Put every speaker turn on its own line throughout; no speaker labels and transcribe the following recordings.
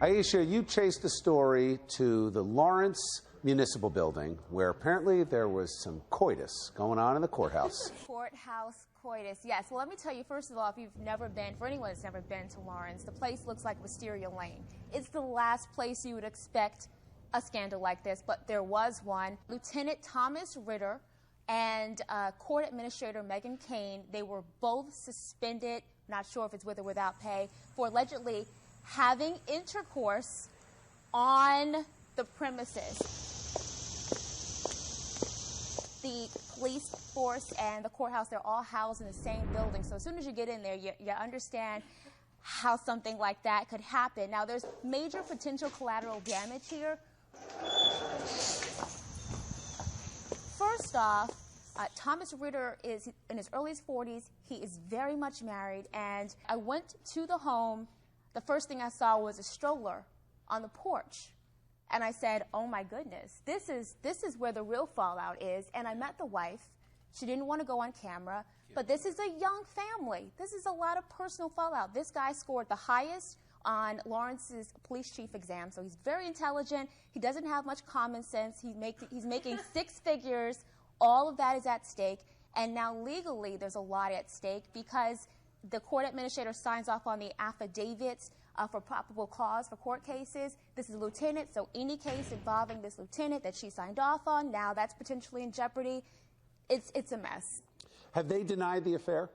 Aisha, you chased the story to the Lawrence Municipal Building, where apparently there was some coitus going on in the courthouse.
Courthouse coitus, yes. Well, let me tell you, first of all, if you've never been, for anyone that's never been to Lawrence, the place looks like Wisteria Lane. It's the last place you would expect a scandal like this, but there was one. Lieutenant Thomas Ritter and court administrator Meghan Kane, they were both suspended, not sure if it's with or without pay, for allegedly having intercourse on the premises. The police force and the courthouse, they're all housed in the same building. So as soon as you get in there, you understand how something like that could happen. Now, there's major potential collateral damage here. First off, Thomas Ritter is in his early 40s. He is very much married. And I went to the home. The first thing I saw was a stroller on the porch. And I said, oh my goodness, this is where the real fallout is. And I met the wife. She didn't want to go on camera, but this is a young family. This is a lot of personal fallout. This guy scored the highest on Lawrence's police chief exam, so he's very intelligent. He doesn't have much common sense. He's making six figures. All of that is at stake. And now legally there's a lot at stake because the court administrator signs off on the affidavits for probable cause for court cases. This is a lieutenant, so any case involving this lieutenant that she signed off on, now that's potentially in jeopardy. It's a mess.
Have they denied the affair?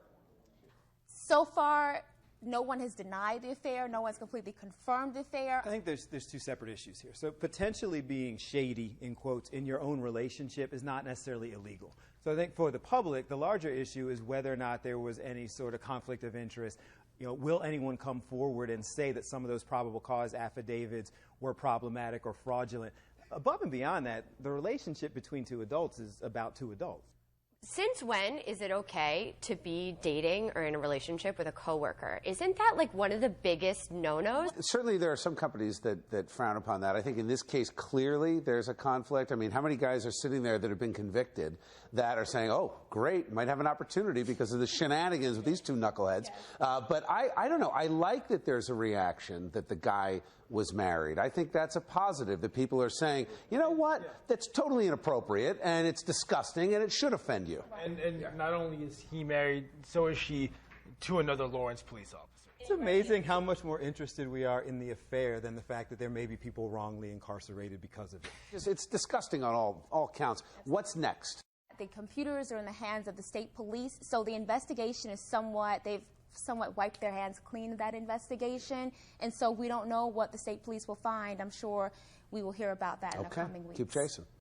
So far, no one has denied the affair. No one's completely confirmed the affair.
I think there's two separate issues here. So potentially being shady, in quotes, in your own relationship is not necessarily illegal. So I think for the public, the larger issue is whether or not there was any sort of conflict of interest. You know, will anyone come forward and say that some of those probable cause affidavits were problematic or fraudulent? Above and beyond that, the relationship between two adults is about two adults.
Since when is it okay to be dating or in a relationship with a coworker? Isn't that like one of the biggest no-nos?
Certainly there are some companies that frown upon that. I think in this case, clearly there's a conflict. I mean, how many guys are sitting there that have been convicted that are saying, oh, great, might have an opportunity because of the shenanigans with these two knuckleheads. Yes. But I don't know. I like that there's a reaction that the guy was married. I think that's a positive, that people are saying, you know what, that's totally inappropriate, and it's disgusting, and it should offend you.
And not only is he married, so is she to another Lawrence police officer.
It's amazing how much more interested we are in the affair than the fact that there may be people wrongly incarcerated because of it.
It's disgusting on all counts. What's next?
The computers are in the hands of the state police, so the investigation is they've somewhat wiped their hands clean of that investigation, and so we don't know what the state police will find. I'm sure we will hear about that in the coming weeks.
Keep chasing.